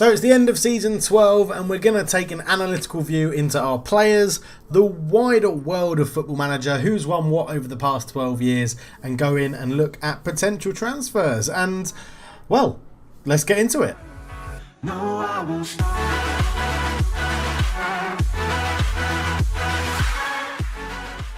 So it's the end of season 12 and we're going to take an analytical view into our players, the wider world of Football Manager, who's won what over the past 12 years, and go in and look at potential transfers. And, well, let's get into it. No, I won't stop.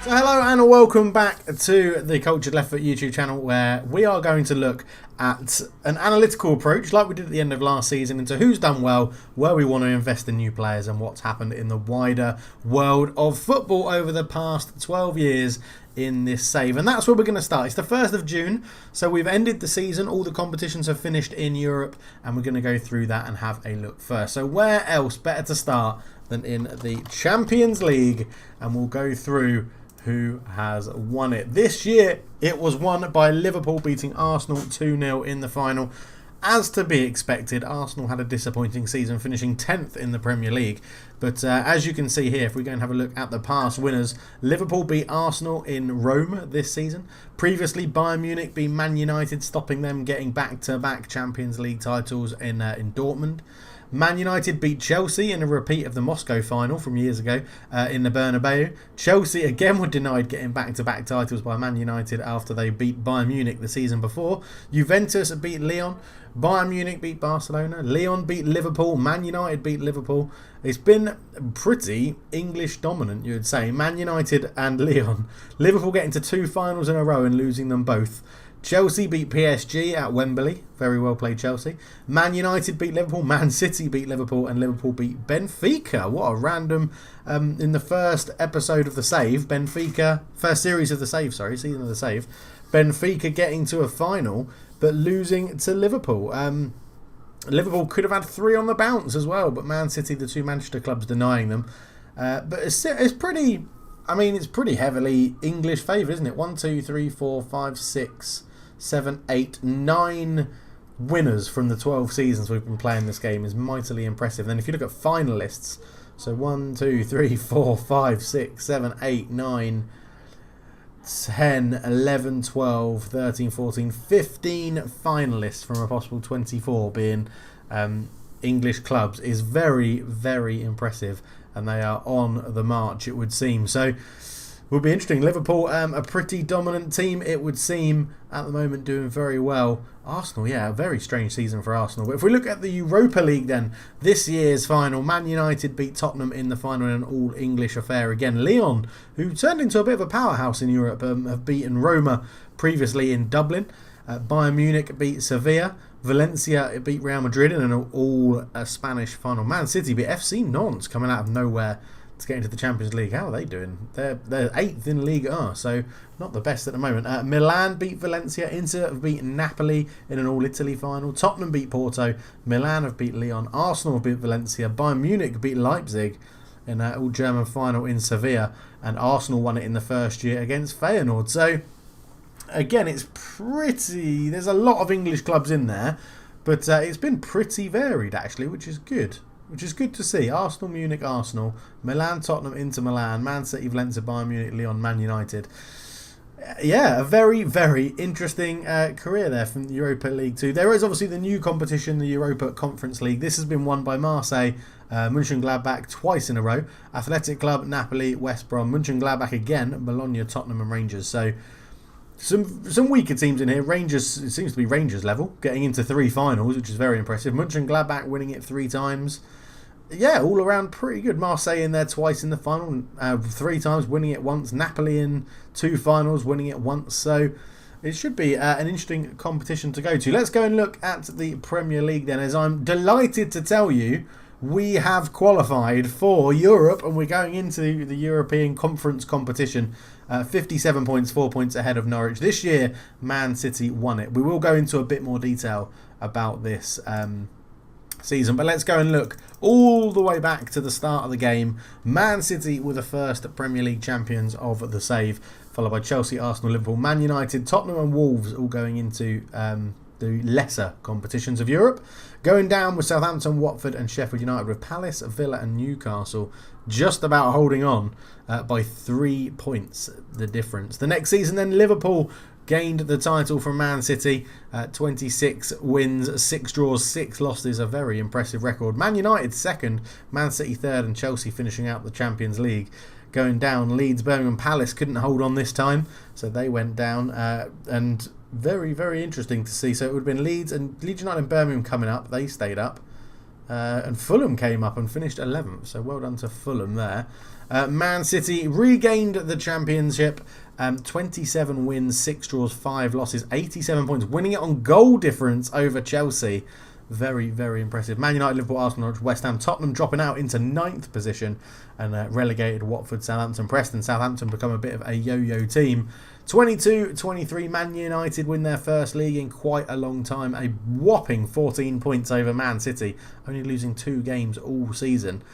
So hello and welcome back to the Cultured Left Foot YouTube channel, where we are going to look at an analytical approach like we did at the end of last season into who's done well, where we want to invest in new players, and what's happened in the wider world of football over the past 12 years in this save. And that's where we're going to start. It's the 1st of June, so we've ended the season. All the competitions have finished in Europe, and we're going to go through that and have a look first. So where else better to start than in the Champions League, and we'll go through who has won it. This year, it was won by Liverpool, beating Arsenal 2-0 in the final. As to be expected, Arsenal had a disappointing season, finishing 10th in the Premier League. But as you can see here, if we go and have a look at the past winners, Liverpool beat Arsenal in Rome this season. Previously, Bayern Munich beat Man United, stopping them getting back-to-back Champions League titles in Dortmund. Man United beat Chelsea in a repeat of the Moscow final from years ago in the Bernabeu. Chelsea again were denied getting back-to-back titles by Man United after they beat Bayern Munich the season before. Juventus beat Lyon. Bayern Munich beat Barcelona. Lyon beat Liverpool. Man United beat Liverpool. It's been pretty English dominant, you would say. Man United and Lyon. Liverpool getting to 2 finals in a row and losing them both. Chelsea beat PSG at Wembley. Very well played, Chelsea. Man United beat Liverpool. Man City beat Liverpool. And Liverpool beat Benfica. What a random... in the first episode of the save, Benfica... First series of the save, sorry. Season of the save. Benfica getting to a final, but losing to Liverpool. Liverpool could have had 3 on the bounce as well, but Man City, the 2 Manchester clubs, denying them. But it's pretty... I mean, it's pretty heavily English favour, isn't it? 1, 2, 3, 4, 5, 6... 7, 8, 9 winners from the 12 seasons we've been playing this game is mightily impressive. Then if you look at finalists, so 1, 2, 3, 4, 5, 6, 7, 8, 9, 10, 11, 12, 13, 14, 15 finalists from a possible 24 being English clubs is very, very impressive. And they are on the march, it would seem. So... will be interesting. Liverpool, a pretty dominant team, it would seem, at the moment, doing very well. Arsenal, yeah, a very strange season for Arsenal. But if we look at the Europa League then, this year's final, Man United beat Tottenham in the final in an all-English affair again. Lyon, who turned into a bit of a powerhouse in Europe, have beaten Roma previously in Dublin. Bayern Munich beat Sevilla. Valencia beat Real Madrid in an all-Spanish final. Man City beat FC Nantes, coming out of nowhere to get into the Champions League. How are they doing? They're 8th in Ligue 1, so not the best at the moment. Milan beat Valencia. Inter have beaten Napoli in an all-Italy final. Tottenham beat Porto. Milan have beat Lyon. Arsenal beat Valencia. Bayern Munich beat Leipzig in an all-German final in Sevilla. And Arsenal won it in the first year against Feyenoord. So, again, it's pretty... there's a lot of English clubs in there, but it's been pretty varied, actually, which is good. Which is good to see. Arsenal, Munich, Arsenal. Milan, Tottenham, Inter Milan. Man City, Valencia, Bayern Munich, Lyon, Man United. Yeah, a very, very interesting career there from the Europa League 2. There is obviously the new competition, the Europa Conference League. This has been won by Marseille, Mönchengladbach twice in a row. Athletic Club, Napoli, West Brom. Mönchengladbach again, Bologna, Tottenham and Rangers. So... Some weaker teams in here. Rangers, it seems to be Rangers level, getting into 3 finals, which is very impressive. Mönchengladbach winning it 3 times. Yeah, all around pretty good. Marseille in there twice in the final, 3 times, winning it once. Napoli in 2 finals, winning it once. So it should be an interesting competition to go to. Let's go and look at the Premier League then, as I'm delighted to tell you we have qualified for Europe and we're going into the European Conference competition. 57 points, 4 points ahead of Norwich. This year, Man City won it. We will go into a bit more detail about this season, but let's go and look all the way back to the start of the game. Man City were the first Premier League champions of the save, followed by Chelsea, Arsenal, Liverpool, Man United, Tottenham and Wolves all going into the lesser competitions of Europe. Going down with Southampton, Watford and Sheffield United, with Palace, Villa and Newcastle just about holding on by 3 points the difference. The next season then, Liverpool gained the title from Man City. 26 wins, 6 draws, 6 losses, a very impressive record. Man United second, Man City third, and Chelsea finishing out the Champions League. Going down, Leeds, Birmingham, Palace couldn't hold on this time, so they went down. And very, very interesting to see. So it would have been Leeds United and Birmingham coming up. They stayed up. And Fulham came up and finished 11th. So well done to Fulham there. Man City regained the championship. 27 wins, 6 draws, 5 losses, 87 points. Winning it on goal difference over Chelsea. Very, very impressive. Man United, Liverpool, Arsenal, Norwich, West Ham, Tottenham dropping out into 9th position and relegated Watford, Southampton, Preston. Southampton become a bit of a yo-yo team. 22-23, Man United win their first league in quite a long time. A whopping 14 points over Man City, only losing 2 games all season.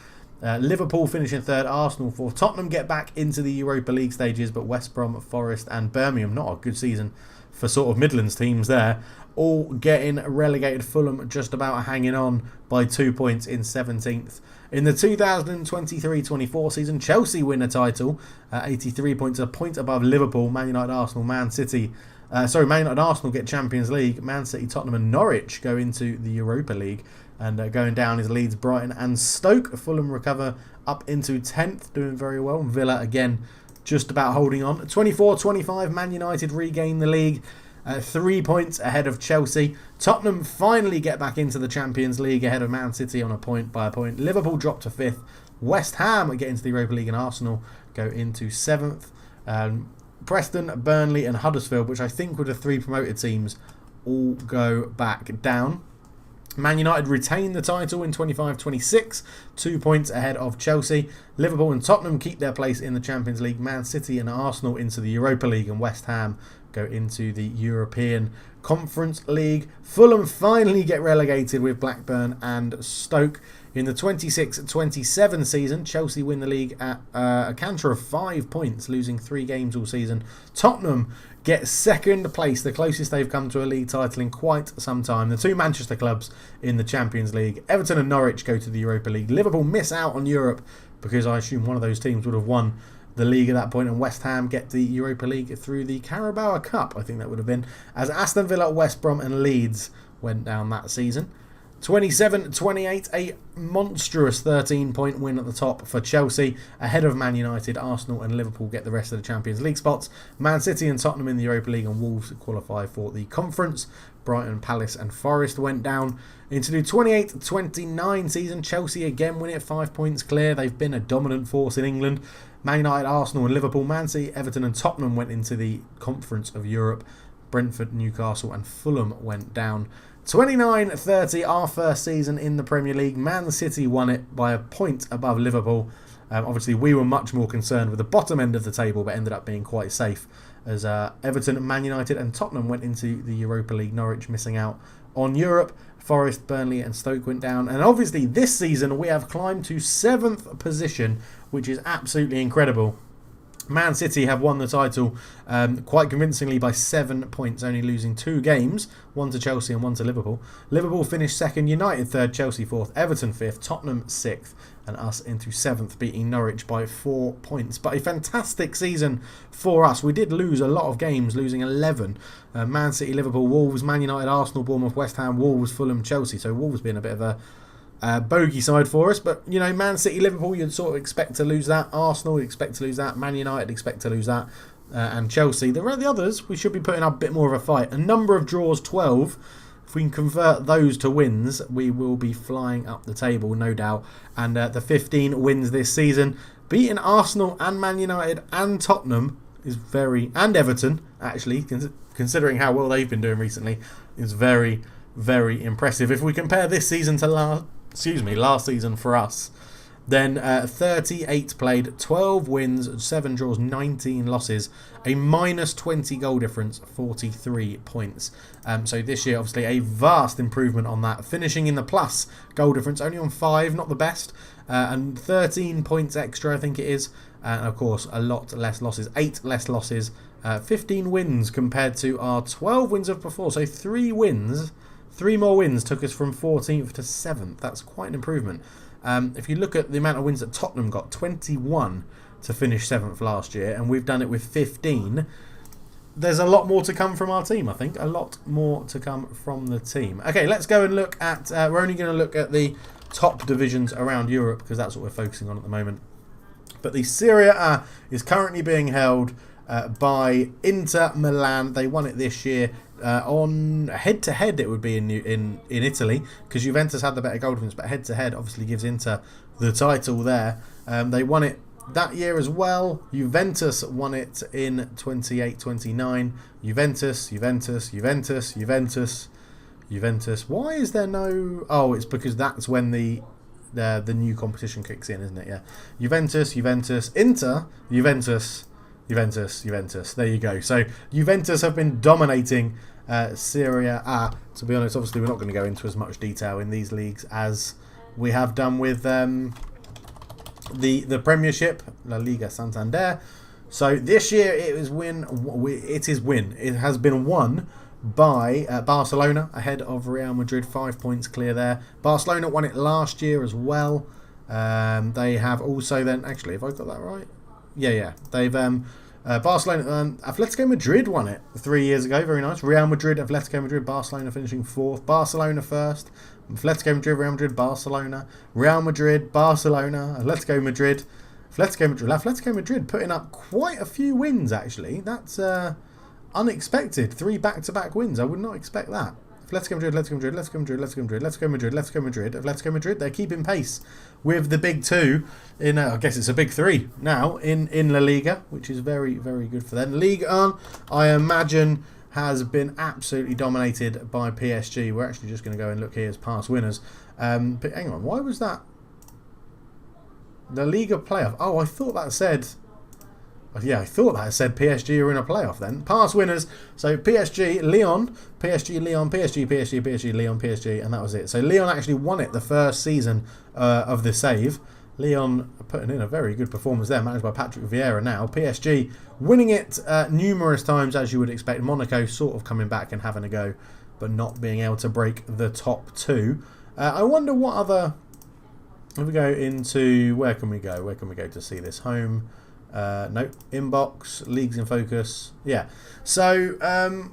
Liverpool finishing third, Arsenal fourth. Tottenham get back into the Europa League stages, but West Brom, Forest and Birmingham, not a good season for sort of Midlands teams there, all getting relegated. Fulham just about hanging on by 2 points in 17th. In the 2023-24 season, Chelsea win a title, 83 points, a point above Liverpool. Man United, Arsenal, Man United, Arsenal get Champions League. Man City, Tottenham and Norwich go into the Europa League. And going down is Leeds, Brighton and Stoke. Fulham recover up into 10th, doing very well. Villa, again, just about holding on. 24-25, Man United regain the league. 3 points ahead of Chelsea. Tottenham finally get back into the Champions League ahead of Man City on a point by a point. Liverpool drop to 5th. West Ham get into the Europa League and Arsenal go into 7th. Preston, Burnley and Huddersfield, which I think were the 3 promoted teams, all go back down. Man United retain the title in 25-26, 2 points ahead of Chelsea. Liverpool and Tottenham keep their place in the Champions League. Man City and Arsenal into the Europa League, and West Ham go into the European Conference League. Fulham finally get relegated with Blackburn and Stoke. In the 26-27 season, Chelsea win the league at a canter of 5 points, losing 3 games all season. Tottenham get second place, the closest they've come to a league title in quite some time. The 2 Manchester clubs in the Champions League. Everton and Norwich go to the Europa League. Liverpool miss out on Europe because I assume one of those teams would have won the league at that point, and West Ham get the Europa League through the Carabao Cup, I think that would have been, as Aston Villa, West Brom and Leeds went down that season. 27-28, a monstrous 13-point win at the top for Chelsea, ahead of Man United. Arsenal and Liverpool get the rest of the Champions League spots. Man City and Tottenham in the Europa League, and Wolves qualify for the conference. Brighton, Palace and Forest went down. Into the 28-29 season, Chelsea again win it 5 points clear. They've been a dominant force in England. Man United, Arsenal and Liverpool, Man City, Everton and Tottenham went into the Conference of Europe. Brentford, Newcastle and Fulham went down. 29-30, our first season in the Premier League. Man City won it by a point above Liverpool. Obviously, we were much more concerned with the bottom end of the table, but ended up being quite safe as Everton, Man United and Tottenham went into the Europa League. Norwich missing out on Europe. Forest, Burnley and Stoke went down. And obviously, this season, we have climbed to 7th position, which is absolutely incredible. Man City have won the title quite convincingly by 7 points, only losing 2 games, 1 to Chelsea and 1 to Liverpool. Liverpool finished 2nd, United 3rd, Chelsea 4th, Everton 5th, Tottenham 6th, and us into 7th, beating Norwich by 4 points. But a fantastic season for us. We did lose a lot of games, losing 11. Man City, Liverpool, Wolves, Man United, Arsenal, Bournemouth, West Ham, Wolves, Fulham, Chelsea. So Wolves being a bit of a bogey side for us, but you know, Man City, Liverpool, you'd sort of expect to lose that. Arsenal, you'd expect to lose that. Man United, expect to lose that. And Chelsea, the others, we should be putting up a bit more of a fight. A number of draws, 12. If we can convert those to wins, we will be flying up the table, no doubt. And the 15 wins this season, beating Arsenal and Man United and Tottenham is and Everton, actually, considering how well they've been doing recently, is very, very impressive. If we compare this season to last season for us, then 38 played, 12 wins, 7 draws, 19 losses, a minus 20 goal difference, 43 points. So this year, obviously, a vast improvement on that. Finishing in the plus goal difference, only on 5, not the best, and 13 points extra, I think it is. And of course, a lot less losses, 8 less losses, 15 wins compared to our 12 wins of before. So 3 more wins took us from 14th to 7th. That's quite an improvement. If you look at the amount of wins that Tottenham got, 21 to finish 7th last year, and we've done it with 15. there's a lot more to come from our team, I think. A lot more to come from the team. Okay, let's go and look at... we're only going to look at the top divisions around Europe because that's what we're focusing on at the moment. But the Serie A is currently being held by Inter Milan. They won it this year. On head-to-head, it would be in Italy because Juventus had the better goal difference, but head-to-head obviously gives Inter the title there. They won it that year as well. Juventus won it in 28-29. Juventus. Why is there no... Oh, it's because that's when the new competition kicks in, isn't it? Yeah. Juventus, Inter, Juventus. There you go. So Juventus have been dominating Serie A. To be honest, obviously we're not going to go into as much detail in these leagues as we have done with the Premiership, La Liga Santander. So this year it is win. It has been won by Barcelona ahead of Real Madrid, 5 points clear there. Barcelona won it last year as well. They have also then... Actually, have I got that right? Yeah. They've... Barcelona, Atletico Madrid won it 3 years ago. Very nice. Real Madrid, Atletico Madrid, Barcelona finishing fourth. Barcelona first. Atletico Madrid, Real Madrid, Barcelona. Real Madrid, Barcelona, Atletico Madrid. Atletico Madrid putting up quite a few wins, actually. That's unexpected. 3 back-to-back wins. I would not expect that. Atletico Madrid. They're keeping pace with the big two in, I guess it's a big three now in La Liga, which is very, very good for them. Ligue 1, I imagine, has been absolutely dominated by PSG. We're actually just going to go and look here as past winners. But hang on, why was that? The Liga playoff. Oh, I thought that said... Yeah, I thought that said PSG are in a playoff then. Past winners. So PSG, Lyon, PSG, Lyon, PSG, Lyon, PSG, and that was it. So Lyon actually won it the first season of the save. Lyon putting in a very good performance there, managed by Patrick Vieira now. PSG winning it numerous times, as you would expect. Monaco sort of coming back and having a go, but not being able to break the top two. I wonder what other... If we go into... Where can we go? Where can we go to see this? Home... no, inbox, leagues in focus. Yeah. So,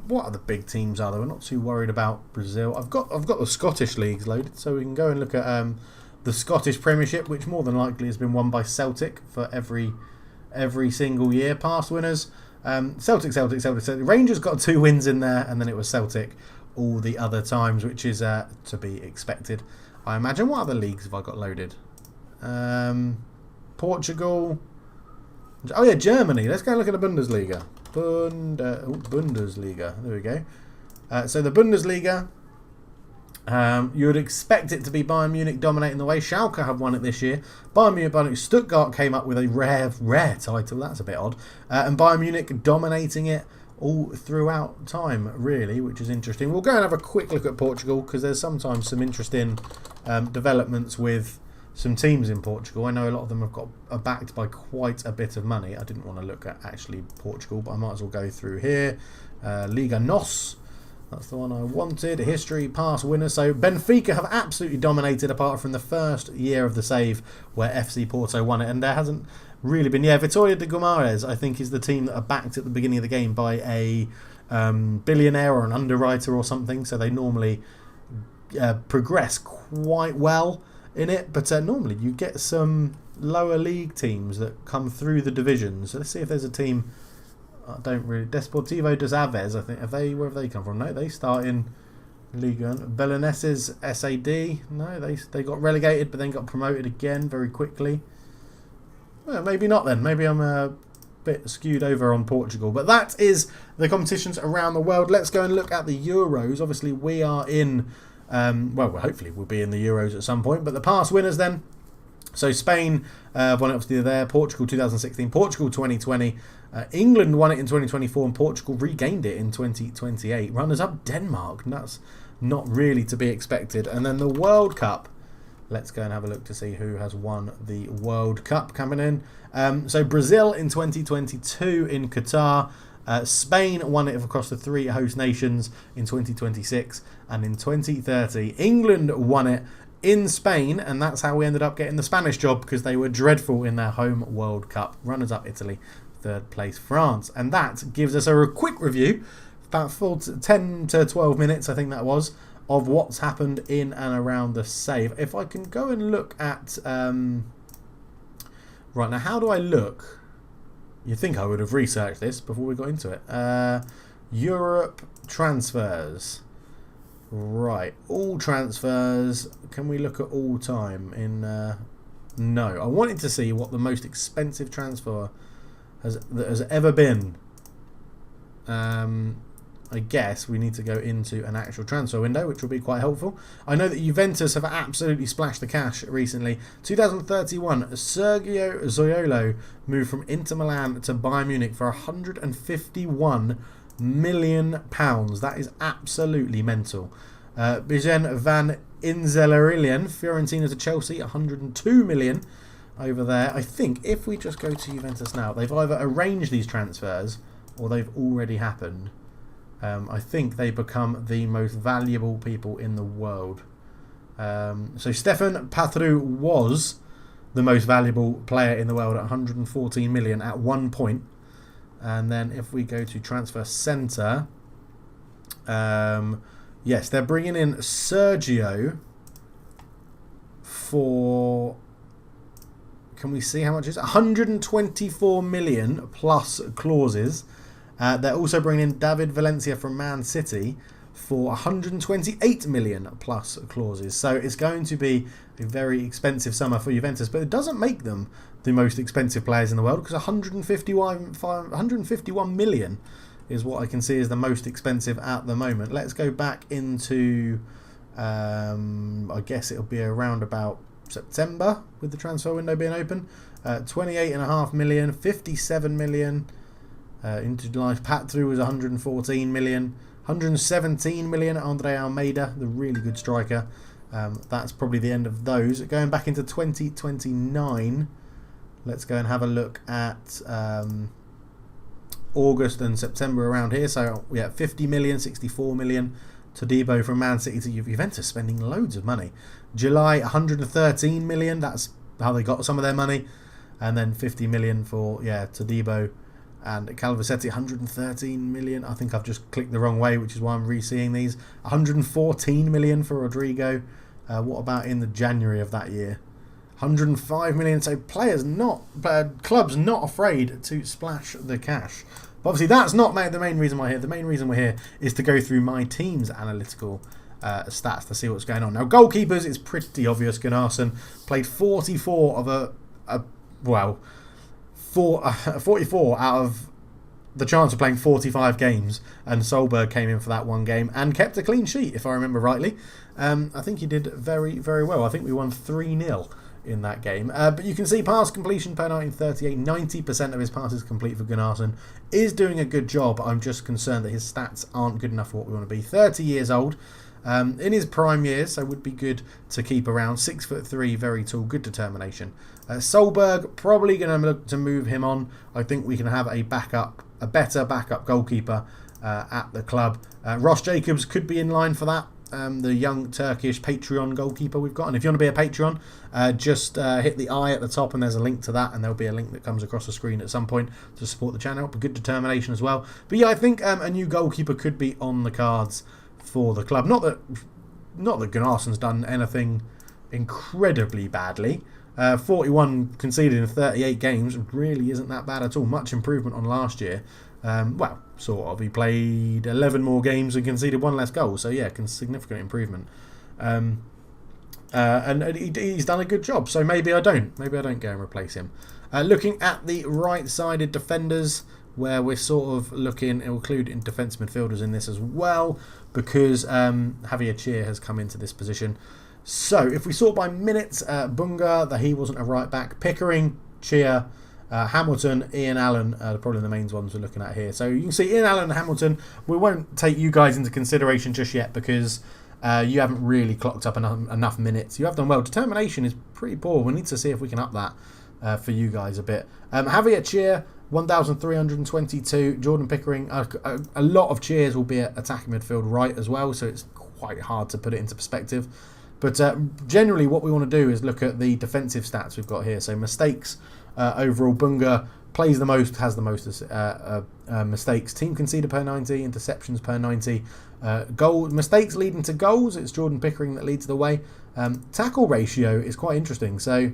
what other big teams are there? We're not too worried about Brazil. I've got the Scottish leagues loaded, so we can go and look at the Scottish Premiership, which more than likely has been won by Celtic for every single year. Past winners, Celtic. Rangers got 2 wins in there, and then it was Celtic all the other times, which is to be expected, I imagine. What other leagues have I got loaded? Portugal. Oh yeah, Germany. Let's go and look at the Bundesliga. Bundesliga. There we go. So the Bundesliga, you would expect it to be Bayern Munich dominating the way. Schalke have won it this year. Bayern Munich. Stuttgart came up with a rare title. That's a bit odd. And Bayern Munich dominating it all throughout time, really, which is interesting. We'll go and have a quick look at Portugal because there's sometimes some interesting developments with some teams in Portugal. I know a lot of them are backed by quite a bit of money. I didn't want to look at actually Portugal, but I might as well go through here. Liga NOS, that's the one I wanted. History, past winners. So Benfica have absolutely dominated apart from the first year of the save where FC Porto won it, and there hasn't really been... Yeah, Vitória de Guimarães, I think, is the team that are backed at the beginning of the game by a billionaire or an underwriter or something, so they normally progress quite well in it, but normally you get some lower league teams that come through the divisions. So let's see if there's a team. I don't really... Desportivo dos Aves, I think. Where have they come from? No, they start in Liga. Belenenses SAD. No, they got relegated, but then got promoted again very quickly. Well, maybe not then. Maybe I'm a bit skewed over on Portugal. But that is the competitions around the world. Let's go and look at the Euros. Obviously, we are in... well, hopefully we'll be in the Euros at some point. But the past winners then. So Spain won it obviously there. Portugal 2016. Portugal 2020. England won it in 2024. And Portugal regained it in 2028. Runners up Denmark. And that's not really to be expected. And then the World Cup. Let's go and have a look to see who has won the World Cup coming in. So Brazil in 2022 in Qatar. Spain won it across the 3 host nations in 2026, and in 2030 England won it in Spain, and that's how we ended up getting the Spanish job, because they were dreadful in their home World Cup. Runners up Italy third place France. And that gives us a quick review, about 10 to 12 minutes I think that was, of what's happened in and around the save. If I can go and look at... right, now how do I look? You'd think I would have researched this before we got into it. Europe transfers. Right, all transfers. Can we look at all time? No, I wanted to see what the most expensive transfer that has ever been. I guess we need to go into an actual transfer window, which will be quite helpful. I know that Juventus have absolutely splashed the cash recently. 2031, Sergio Zoiolo moved from Inter Milan to Bayern Munich for £151 million. That is absolutely mental. Bijan van Inzelarillion, Fiorentina to Chelsea, 102 million over there. I think if we just go to Juventus now, they've either arranged these transfers or they've already happened. I think they become the most valuable people in the world. So Stefan Patru was the most valuable player in the world at 114 million at one point. And then if we go to transfer centre, yes, they're bringing in Sergio for... Can we see how much it is? 124 million plus clauses. They're also bringing in David Valencia from Man City for 128 million plus clauses. So it's going to be a very expensive summer for Juventus, but it doesn't make them the most expensive players in the world, because 151 million is what I can see is the most expensive at the moment. Let's go back into, I guess it'll be around about September with the transfer window being open. 28.5 million, 57 million. Into July, Patru was 114 million, 117 million. Andre Almeida, the really good striker. That's probably the end of those. Going back into 2029, let's go and have a look at August and September around here. So yeah, 50 million, 64 million. Todibo from Man City to Juventus, spending loads of money. July, 113 million. That's how they got some of their money. And then 50 million for Todibo. And Calvasetti, 113 million. I think I've just clicked the wrong way, which is why I'm re-seeing these. 114 million for Rodrigo. What about in the January of that year? 105 million. So clubs not afraid to splash the cash. But obviously that's not the main reason we're here. The main reason we're here is to go through my team's analytical stats to see what's going on. Now, goalkeepers, it's pretty obvious. Gunnarsson played 44 of 44 out of the chance of playing 45 games, and Solberg came in for that one game and kept a clean sheet, if I remember rightly. I think he did very, very well. I think we won 3-0 in that game. But you can see pass completion per 1938, 90% of his passes complete for Gunnarsson. Is doing a good job. I'm just concerned that his stats aren't good enough for what we want to be. 30 years old. In his prime years, so would be good to keep around. 6'3", very tall, good determination. Solberg, probably going to look to move him on. I think we can have a better backup goalkeeper at the club. Ross Jacobs could be in line for that. The young Turkish Patreon goalkeeper we've got. And if you want to be a Patreon, just hit the I at the top and there's a link to that, and there'll be a link that comes across the screen at some point to support the channel. But good determination as well. But yeah, I think a new goalkeeper could be on the cards for the club. Not that Gunnarsson's done anything incredibly badly. 41 conceded in 38 games really isn't that bad at all. Much improvement on last year. Well, sort of. He played 11 more games and conceded one less goal. So yeah, significant improvement. And he's done a good job. So maybe I don't go and replace him. Looking at the right-sided defenders, where we're sort of looking, including defence midfielders in this as well, because Javier Cheer has come into this position. So if we sort by minutes, Bunga, he wasn't a right back. Pickering, Cheer, Hamilton, Ian Allen are probably the main ones we're looking at here. So you can see Ian Allen and Hamilton. We won't take you guys into consideration just yet because you haven't really clocked up enough minutes. You have done well. Determination is pretty poor. We need to see if we can up that for you guys a bit. Javier Cheer, 1,322. Jordan Pickering, a lot of cheers will be at attacking midfield right as well, so it's quite hard to put it into perspective. But generally what we want to do is look at the defensive stats we've got here. So mistakes overall. Bunga plays the most, has the most mistakes. Team conceded per 90, interceptions per 90. Mistakes leading to goals, it's Jordan Pickering that leads the way. Tackle ratio is quite interesting. So,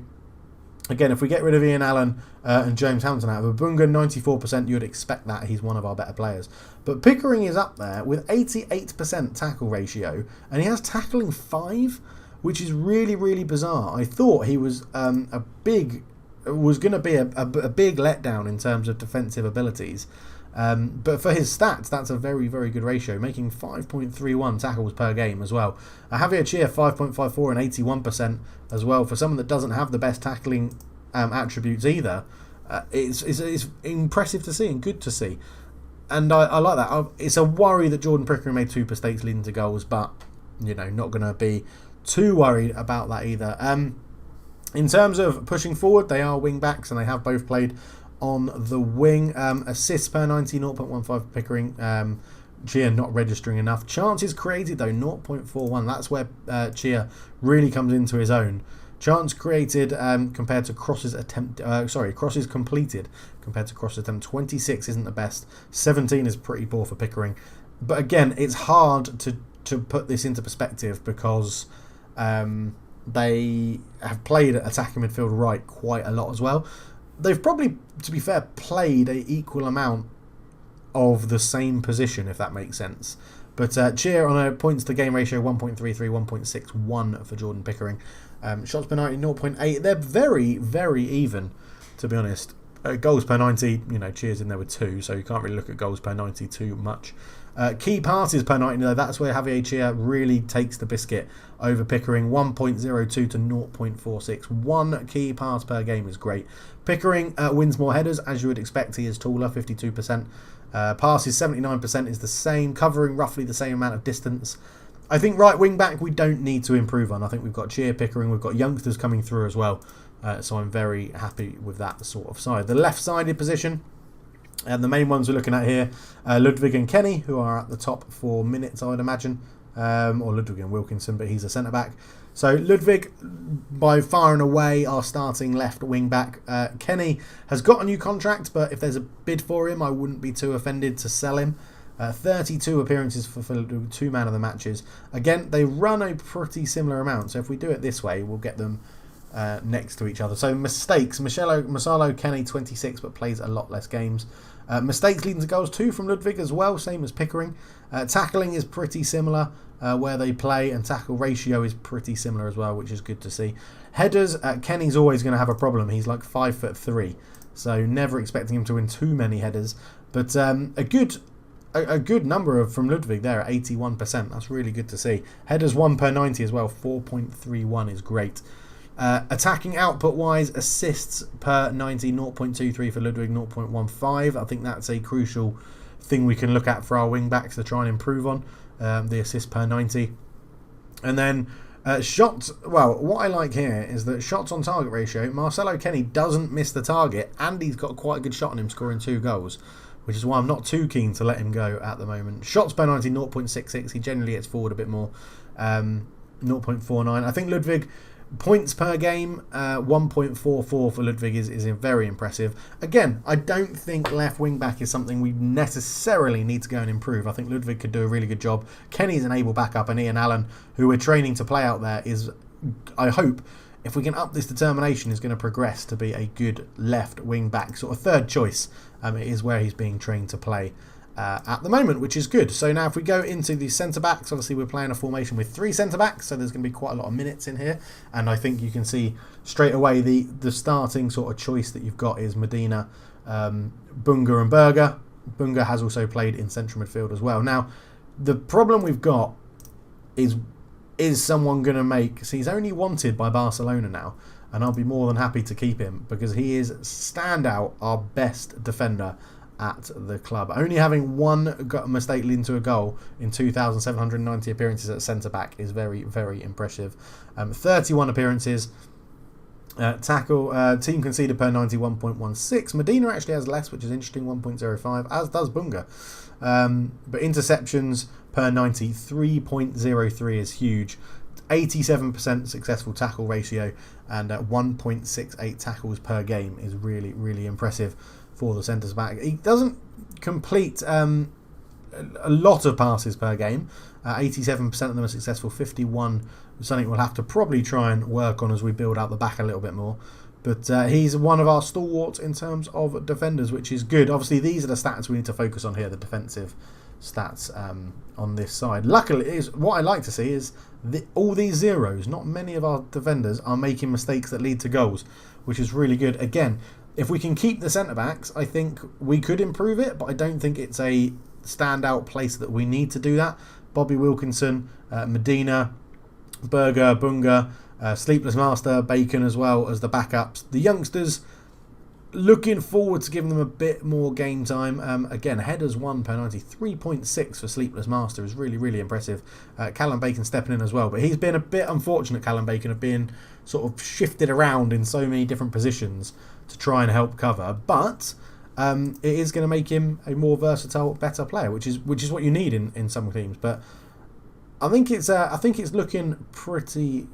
again, if we get rid of Ian Allen and James Hamilton out of Bunga, 94%, you would expect that. He's one of our better players. But Pickering is up there with 88% tackle ratio, and he has tackling 5, which is really, really bizarre. I thought he was going to be a big letdown in terms of defensive abilities. But for his stats, that's a very, very good ratio, making 5.31 tackles per game as well. Javier Chia, 5.54 and 81% as well. For someone that doesn't have the best tackling attributes either, it's impressive to see and good to see. And I like that. It's a worry that Jordan Pickering made 2 mistakes leading to goals, but, not going to be too worried about that either. In terms of pushing forward, they are wing-backs, and they have both played on the wing. Assists per 90, 0.15 for Pickering. Chia not registering enough. Chances created, though, 0.41. That's where Chia really comes into his own. Chance created compared to crosses completed compared to crosses attempt. 26 isn't the best. 17 is pretty poor for Pickering. But again, it's hard to put this into perspective because they have played attacking midfield right quite a lot as well. They've probably, to be fair, played an equal amount of the same position, if that makes sense. But Chia on a points to game ratio 1.33, 1.61 for Jordan Pickering. Shots per 90, 0.8. They're very, very even, to be honest. Goals per 90, Chia's in there with 2, so you can't really look at goals per 90 too much. Key passes per 90, though, that's where Javier Chia really takes the biscuit over Pickering. 1.02 to 0.46. 1 key pass per game is great. Pickering wins more headers, as you would expect. He is taller, 52%. Passes, 79% is the same, covering roughly the same amount of distance. I think right wing back we don't need to improve on. I think we've got Chia, Pickering, we've got youngsters coming through as well. So I'm very happy with that sort of side. The left-sided position, and the main ones we're looking at here, Ludwig and Kenny, who are at the top for minutes, I would imagine. Or Ludwig and Wilkinson, but he's a centre-back. So Ludwig, by far and away, our starting left wing-back. Kenny has got a new contract, but if there's a bid for him, I wouldn't be too offended to sell him. 32 appearances for 2 man of the matches. Again, they run a pretty similar amount, so if we do it this way, we'll get them next to each other. So mistakes, Masalo Kenny 26 but plays a lot less games. Mistakes leading to goals 2 from Ludwig as well, same as Pickering. Tackling is pretty similar where they play, and tackle ratio is pretty similar as well, which is good to see. Headers, Kenny's always going to have a problem. He's like 5'3", so never expecting him to win too many headers, but a good number from Ludwig there at 81%. That's really good to see. Headers 1 per 90 as well, 4.31 is great. Attacking output wise, assists per 90, 0.23 for Ludwig, 0.15. I think that's a crucial thing we can look at for our wing backs to try and improve on, the assist per 90. And then shots, well, what I like here is that shots on target ratio, Marcelo Kenny doesn't miss the target, and he's got quite a good shot on him, scoring 2 goals, which is why I'm not too keen to let him go at the moment. Shots per 90, 0.66. He generally gets forward a bit more, 0.49. I think Ludwig, points per game, 1.44 for Ludwig is very impressive. Again, I don't think left wing back is something we necessarily need to go and improve. I think Ludwig could do a really good job. Kenny's an able backup, and Ian Allen, who we're training to play out there, is, I hope, if we can up this determination, is going to progress to be a good left wing back, sort of third choice. It is where he's being trained to play at the moment, which is good. So now if we go into the centre backs, obviously we're playing a formation with 3 centre backs, so there's going to be quite a lot of minutes in here, and I think you can see straight away the starting sort of choice that you've got is Medina, Bunga and Berger. Bunga has also played in central midfield as well. Now the problem we've got is someone going to make, so he's only wanted by Barcelona now, and I'll be more than happy to keep him because he is standout, our best defender at the club. Only having 1 mistake leading to a goal in 2,790 appearances at centre-back is very, very impressive. 31 appearances. Team conceded per 90, 1.16. Medina actually has less, which is interesting, 1.05, as does Bunga. But interceptions per 90, 3.03 is huge. 87% successful tackle ratio and 1.68 tackles per game is really, really impressive for the centre back. He doesn't complete a lot of passes per game. 87% of them are successful, 51 something we'll have to probably try and work on as we build out the back a little bit more. But he's one of our stalwarts in terms of defenders, which is good. Obviously, these are the stats we need to focus on here, the defensive stats on this side. Luckily, what I like to see is all these zeros. Not many of our defenders are making mistakes that lead to goals, which is really good. Again, if we can keep the centre-backs, I think we could improve it, but I don't think it's a standout place that we need to do that. Bobby Wilkinson, Medina, Berger, Bunga, Sleepless Master, Bacon as well as the backups. The youngsters, looking forward to giving them a bit more game time. Again, headers 1 per 90, 3.6 for Sleepless Master is really, really impressive. Callum Bacon stepping in as well, but he's been a bit unfortunate, Callum Bacon, of being sort of shifted around in so many different positions to try and help cover. But it is going to make him a more versatile, better player, which is what you need in some teams. But I think it's looking pretty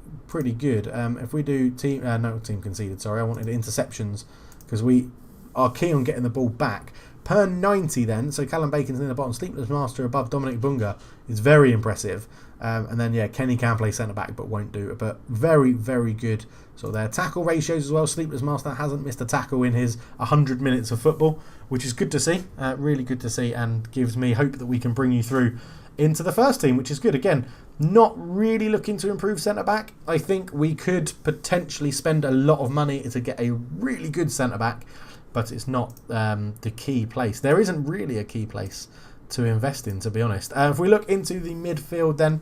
good. If we do team conceded. Sorry, I wanted interceptions because we are keen on getting the ball back per 90. Then so Callum Bacon's in the bottom. Sleepless Master above Dominic Bunga is very impressive. And then Kenny can play centre back but won't do it. But very, very good. So their tackle ratios as well. Sleepless Master hasn't missed a tackle in his 100 minutes of football, which is good to see. Really good to see, and gives me hope that we can bring you through into the first team, which is good. Again, not really looking to improve centre-back. I think we could potentially spend a lot of money to get a really good centre-back, but it's not the key place. There isn't really a key place to invest in, to be honest. If we look into the midfield then,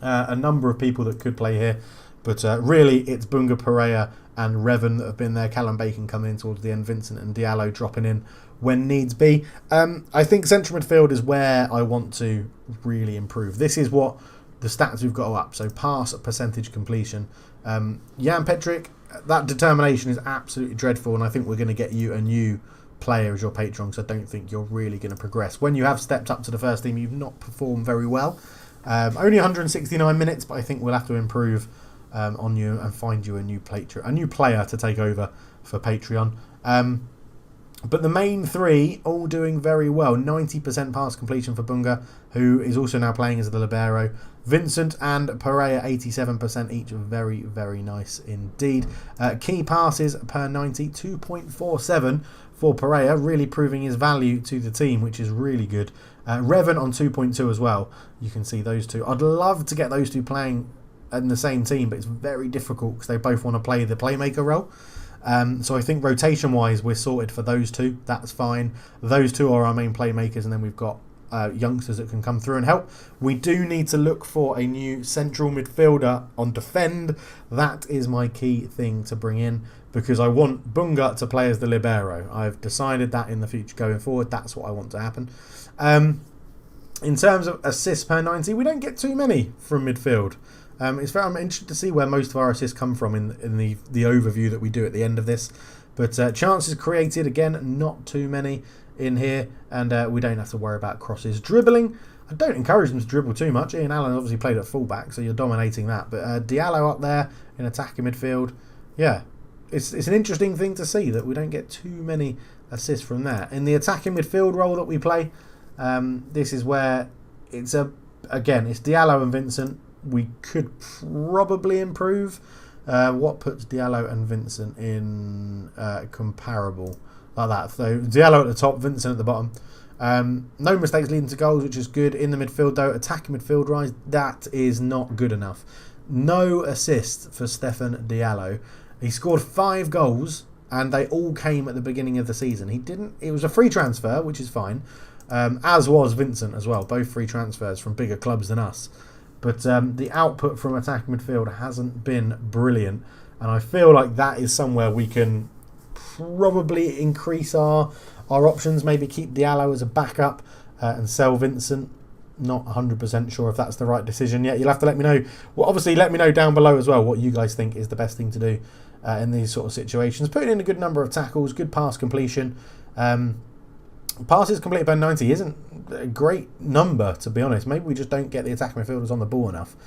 a number of people that could play here, but really it's Bunga, Pereira and Revan that have been there. Callum Bacon coming in towards the end, Vincent and Diallo dropping in when needs be. I think central midfield is where I want to really improve. This is what the stats we've got up. So pass percentage completion. Jan Petrick, that determination is absolutely dreadful, and I think we're going to get you a new player as your patron, because I don't think you're really going to progress. When you have stepped up to the first team, you've not performed very well. Only 169 minutes, but I think we'll have to improve on you and find you a new player to take over for Patreon. But the main three all doing very well. 90% pass completion for Bunga, who is also now playing as the libero. Vincent and Pereira 87% each. Very, very nice indeed. Key passes per 90, 2.47 for Pereira, really proving his value to the team, which is really good. Revan on 2.2 as well. You can see those two. I'd love to get those two playing in the same team, but it's very difficult because they both want to play the playmaker role. So I think rotation-wise, we're sorted for those two. That's fine. Those two are our main playmakers, and then we've got youngsters that can come through and help. We do need to look for a new central midfielder on defend. That is my key thing to bring in, because I want Bunga to play as the libero. I've decided that in the future going forward, that's what I want to happen. In terms of assists per 90, we don't get too many from midfield. I'm interested to see where most of our assists come from in the overview that we do at the end of this. But chances created, again, not too many in here. And we don't have to worry about crosses. Dribbling, I don't encourage them to dribble too much. Ian Allen obviously played at fullback, so you're dominating that. But Diallo up there in attacking midfield, yeah, it's an interesting thing to see that we don't get too many assists from there. In the attacking midfield role that we play, this is where it's Diallo and Vincent. We could probably improve. What puts Diallo and Vincent in comparable like that? So Diallo at the top, Vincent at the bottom. No mistakes leading to goals, which is good. In the midfield though, attacking midfield rise, that is not good enough. No assist for Stefan Diallo. He scored 5 goals, and they all came at the beginning of the season. It was a free transfer, which is fine. As was Vincent as well. Both free transfers from bigger clubs than us. But the output from attacking midfield hasn't been brilliant. And I feel like that is somewhere we can probably increase our options. Maybe keep Diallo as a backup and sell Vincent. Not 100% sure if that's the right decision yet. You'll have to let me know. Well, obviously, let me know down below as well what you guys think is the best thing to do in these sort of situations. Putting in a good number of tackles, good pass completion. Passes completed by 90 isn't a great number, to be honest. Maybe we just don't get the attacking midfielders on the ball enough.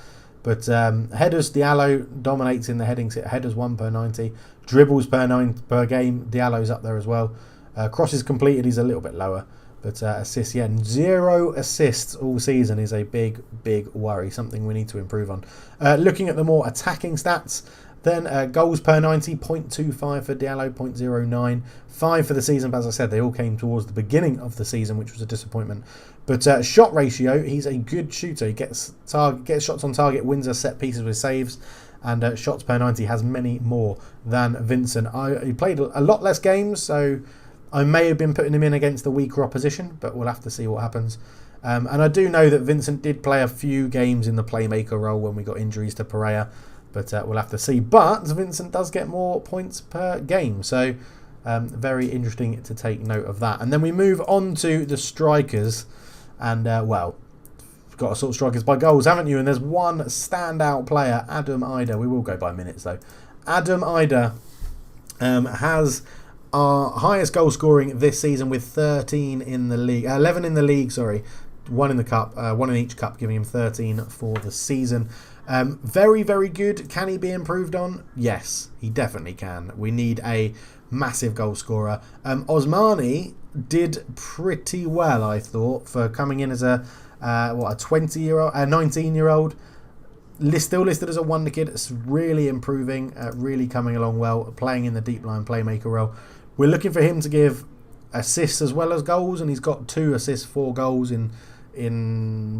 But headers, Diallo dominates in the heading set. Headers 1 per 90. Dribbles per game. Diallo's up there as well. Crosses completed, he's a little bit lower. But assists, 0 assists all season is a big worry. Something we need to improve on. Looking at the more attacking stats, then goals per 90, 0.25 for Diallo, 0.09. 5 for the season, but as I said, they all came towards the beginning of the season, which was a disappointment. But shot ratio, he's a good shooter. He gets shots on target, wins us set pieces with saves, and shots per 90 has many more than Vincent. He played a lot less games, so I may have been putting him in against the weaker opposition, but we'll have to see what happens. And I do know that Vincent did play a few games in the playmaker role when we got injuries to Pereira, but we'll have to see. But Vincent does get more points per game, so very interesting to take note of that. And then we move on to the strikers, and well, you've got to sort strikers by goals, haven't you? And there's one standout player, Adam Ida. We will go by minutes though. Adam Ida has our highest goal scoring this season with 13 in the league, 11 in the league, sorry, 1 in the cup, 1 in each cup, giving him 13 for the season. Very good. Can he be improved on? Yes, he definitely can. We need a massive goal scorer. Osmani did pretty well, I thought, for coming in as a 20-year-old, 19-year-old. Still listed as a wonder kid. It's really improving, really coming along well, playing in the deep line playmaker role. We're looking for him to give assists as well as goals, and he's got 2 assists, 4 goals in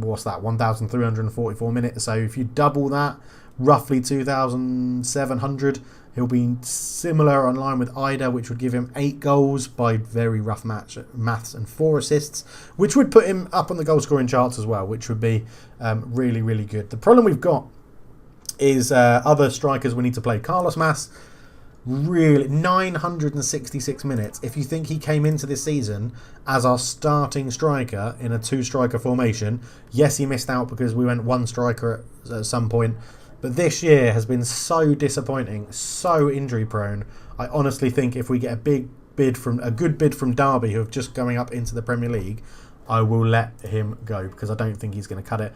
what's that, 1,344 minutes. So if you double that, roughly 2,700, he'll be similar on line with Ida, which would give him 8 goals by very rough maths and 4 assists, which would put him up on the goal scoring charts as well, which would be really good. The problem we've got is other strikers we need to play. Carlos Mas, really 966 minutes. If you think he came into this season as our starting striker in a 2-striker formation, yes, he missed out because we went 1 striker at some point, but this year has been so disappointing, so injury prone. I honestly think if we get a good bid from Derby, who are just going up into the Premier League, I will let him go because I don't think he's going to cut it.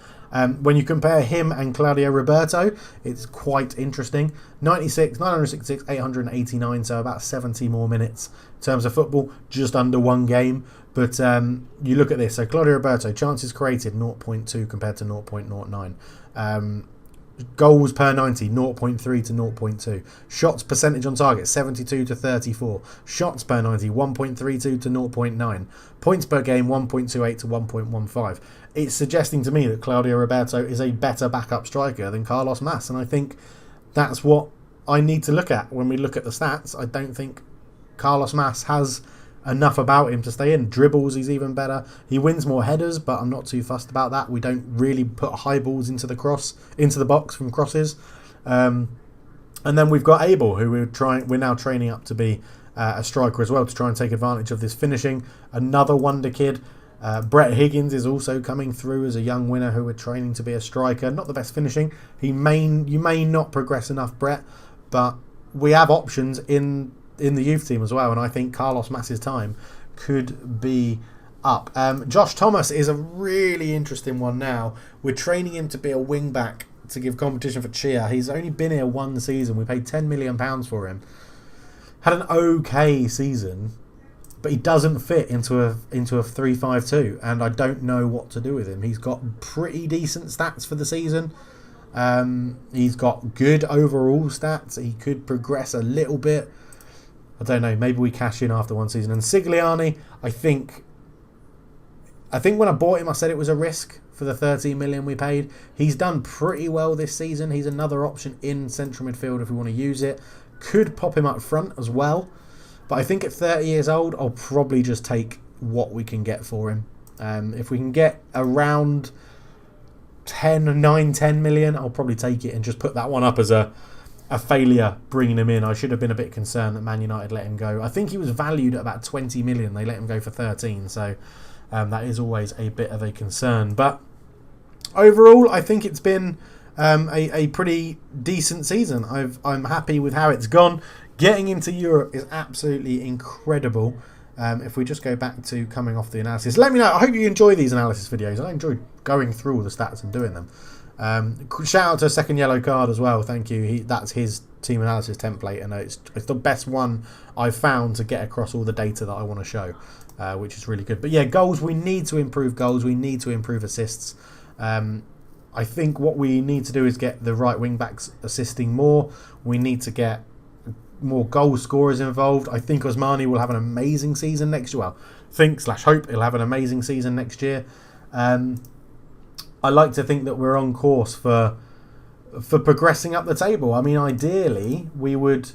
When you compare him and Claudio Roberto, it's quite interesting. 96, 966, 889, so about 70 more minutes in terms of football, just under 1 game. But you look at this, so Claudio Roberto, chances created 0.2 compared to 0.09. Goals per 90, 0.3 to 0.2. Shots percentage on target, 72 to 34. Shots per 90, 1.32 to 0.9. Points per game, 1.28 to 1.15. It's suggesting to me that Claudio Roberto is a better backup striker than Carlos Mas, and I think that's what I need to look at when we look at the stats. I don't think Carlos Mas has enough about him to stay in. Dribbles, he's even better. He wins more headers, but I'm not too fussed about that. We don't really put high balls into the box from crosses. And then we've got Abel, who we're now training up to be a striker as well, to try and take advantage of this finishing. Another wonder kid. Brett Higgins is also coming through as a young winner who we're training to be a striker. Not the best finishing. You may not progress enough, Brett, but we have options in the youth team as well, and I think Carlos Mas's time could be up. Josh Thomas is a really interesting one now. We're training him to be a wing-back to give competition for Chia. He's only been here 1 season. We paid £10 million for him. Had an okay season, but he doesn't fit into a 3-5-2, and I don't know what to do with him. He's got pretty decent stats for the season. He's got good overall stats. He could progress a little bit. I don't know, maybe we cash in after 1 season. And Sigliani, I think when I bought him, I said it was a risk for the 13 million we paid. He's done pretty well this season. He's another option in central midfield if we want to use it. Could pop him up front as well. But I think at 30 years old, I'll probably just take what we can get for him. If we can get around 10 million, I'll probably take it and just put that one up as a failure bringing him in. I should have been a bit concerned that Man United let him go. I think he was valued at about 20 million. They let him go for 13, so that is always a bit of a concern. But overall, I think it's been a pretty decent season. I'm happy with how it's gone. Getting into Europe is absolutely incredible. If we just go back to coming off the analysis, let me know. I hope you enjoy these analysis videos. I enjoy going through all the stats and doing them. Shout out to a second yellow card as well. Thank you. That's his team analysis template, and it's the best one I've found to get across all the data that I want to show, which is really good. But yeah, goals. We need to improve goals. We need to improve assists. I think what we need to do is get the right wing-backs assisting more. We need to get more goal scorers involved. I think Osmani will have an amazing season next year. Well, hope he'll have an amazing season next year. I like to think that we're on course for progressing up the table. I mean, ideally, we would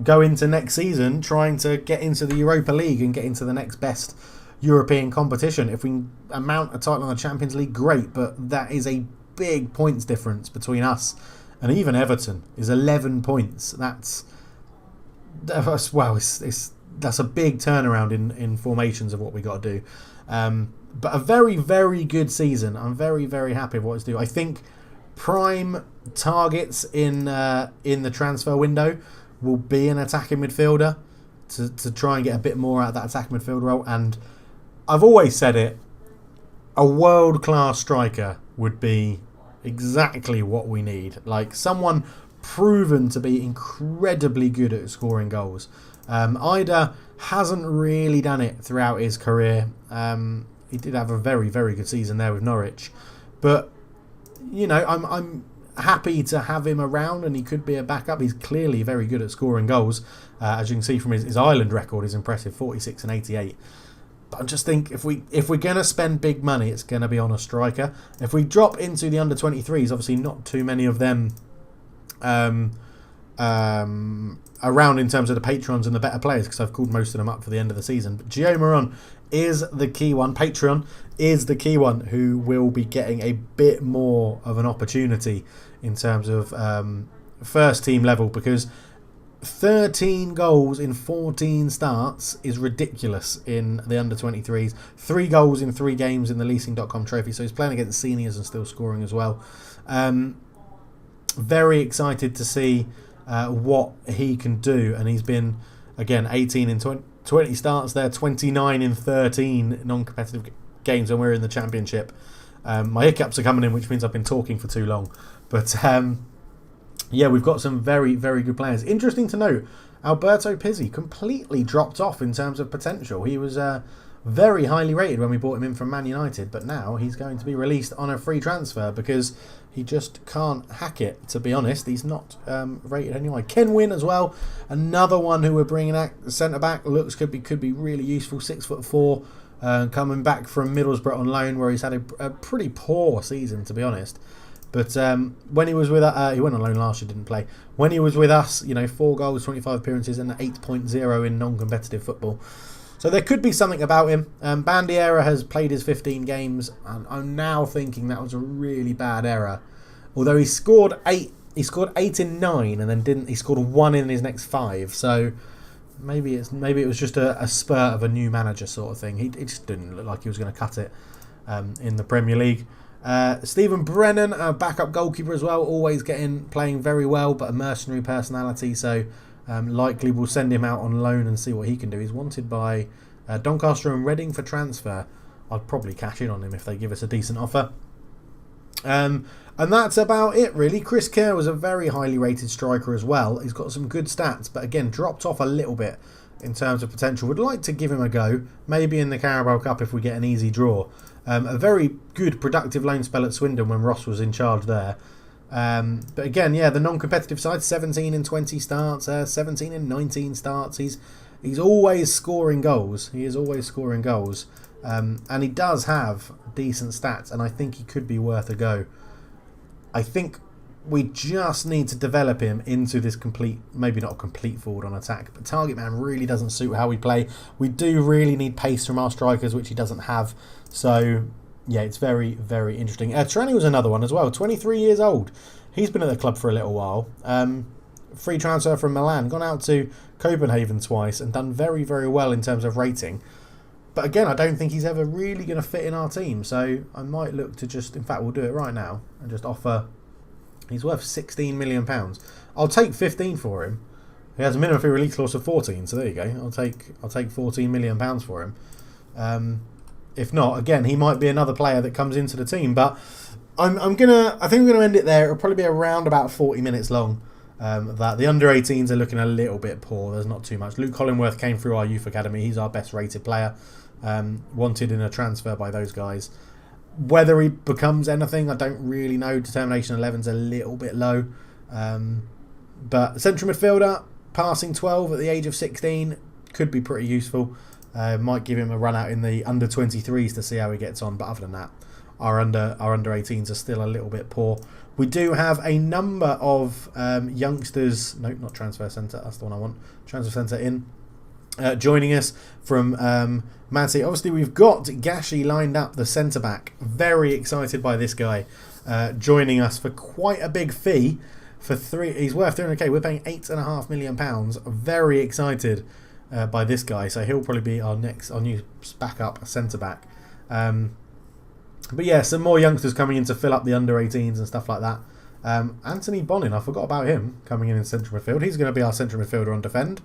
go into next season trying to get into the Europa League and get into the next best European competition. If we mount a title on the Champions League, great, but that is a big points difference between us and even Everton is 11 points. That's a big turnaround in formations of what we got to do. But a very, very good season. I'm very, very happy with what it's doing. I think prime targets in the transfer window will be an attacking midfielder to try and get a bit more out of that attacking midfield role. And I've always said it, a world-class striker would be exactly what we need. Like someone proven to be incredibly good at scoring goals. Ida hasn't really done it throughout his career. He did have a very, very good season there with Norwich. But, you know, I'm happy to have him around, and he could be a backup. He's clearly very good at scoring goals. As you can see from his Ireland record is impressive, 46 and 88. But I just think if we're going to spend big money, it's going to be on a striker. If we drop into the under-23s, obviously not too many of them around in terms of the patrons and the better players, because I've called most of them up for the end of the season. But Gio Moron is the key one. Patreon is the key one who will be getting a bit more of an opportunity in terms of first team level, because 13 goals in 14 starts is ridiculous in the under-23s. 3 goals in 3 games in the leasing.com trophy, so he's playing against seniors and still scoring as well. Very excited to see what he can do, and he's been, again, 18 in 20 starts there, 29 in 13 non-competitive games when we're in the Championship. My hiccups are coming in, which means I've been talking for too long. But yeah, we've got some very, very good players. Interesting to note, Alberto Pizzi completely dropped off in terms of potential. He was very highly rated when we bought him in from Man United, but now he's going to be released on a free transfer because he just can't hack it, to be honest. He's not rated anyway. Ken Wynn as well, another one who we're bringing at centre-back. Looks could be really useful, 6'4", coming back from Middlesbrough on loan, where he's had a pretty poor season, to be honest. But when he was with us, he went on loan last year, didn't play. When he was with us, 4 goals, 25 appearances, and 8.0 in non-competitive football. So there could be something about him. Bandiera has played his 15 games, and I'm now thinking that was a really bad error. Although he scored 8 in 9, and then didn't. He scored 1 in his next 5. So maybe it was just a spurt of a new manager sort of thing. It just didn't look like he was going to cut it in the Premier League. Stephen Brennan, a backup goalkeeper as well, always playing very well, but a mercenary personality, so likely we'll send him out on loan and see what he can do. He's wanted by Doncaster and Reading for transfer. I'd probably cash in on him if they give us a decent offer. And that's about it, really. Chris Kerr was a very highly rated striker as well. He's got some good stats, but again, dropped off a little bit in terms of potential. Would like to give him a go, maybe in the Carabao Cup if we get an easy draw. A very good, productive loan spell at Swindon when Ross was in charge there. But again, yeah, the non-competitive side, 17 in 20 starts, 17 in 19 starts. He's always scoring goals. He is always scoring goals. And he does have decent stats, and I think he could be worth a go. I think we just need to develop him into this complete, maybe not a complete forward on attack, but target man really doesn't suit how we play. We do really need pace from our strikers, which he doesn't have. So, yeah, it's very, very interesting. Tranny was another one as well, 23 years old. He's been at the club for a little while. Free transfer from Milan, gone out to Copenhagen twice and done very, very well in terms of rating. But again, I don't think he's ever really going to fit in our team. So I might look to just, in fact, we'll do it right now and just offer. He's worth £16 million. I'll take 15 for him. He has a minimum fee release clause of 14, so there you go. I'll take £14 million for him. If not, again, he might be another player that comes into the team. But I think we're gonna end it there. It'll probably be around about 40 minutes long. That the under 18s are looking a little bit poor. There's not too much. Luke Hollingworth came through our youth academy. He's our best rated player. Wanted in a transfer by those guys. Whether he becomes anything, I don't really know. Determination 11's a little bit low. But central midfielder, passing 12 at the age of 16, could be pretty useful. Might give him a run out in the under 23s to see how he gets on. But other than that, our under 18s are still a little bit poor. We do have a number of youngsters. No, not transfer centre. That's the one I want. Transfer centre in. Joining us from Man City. Obviously, we've got Gashi lined up, the centre back. Very excited by this guy joining us for quite a big fee. He's worth 300k. We're paying £8.5 million. Very excited by this guy. So he'll probably be our new backup centre back. But yeah, some more youngsters coming in to fill up the under 18s and stuff like that. Anthony Bonin, I forgot about him coming in central midfield. He's going to be our central midfielder on defend.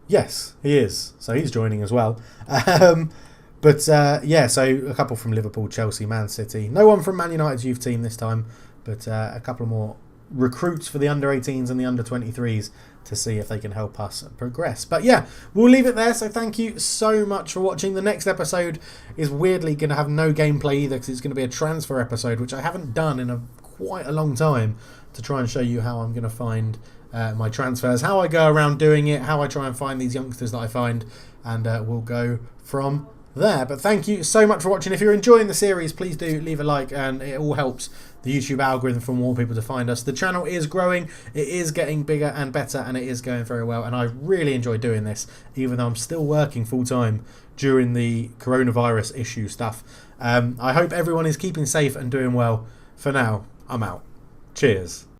Yes, he is. So he's joining as well. Yeah, so a couple from Liverpool, Chelsea, Man City. No one from Man United's youth team this time, but a couple more recruits for the under 18s and the under 23s to see if they can help us progress. But yeah, we'll leave it there. So thank you so much for watching. The next episode is weirdly going to have no gameplay either, because it's going to be a transfer episode, which I haven't done in quite a long time, to try and show you how I'm going to find my transfers, how I go around doing it, how I try and find these youngsters that I find, and we'll go from there. But thank you so much for watching. If you're enjoying the series, please do leave a like, and it all helps the YouTube algorithm for more people to find us. The channel is growing, it is getting bigger and better, and it is going very well, and I really enjoy doing this, even though I'm still working full-time during the coronavirus issue stuff. I hope everyone is keeping safe and doing well. For now, I'm out. Cheers.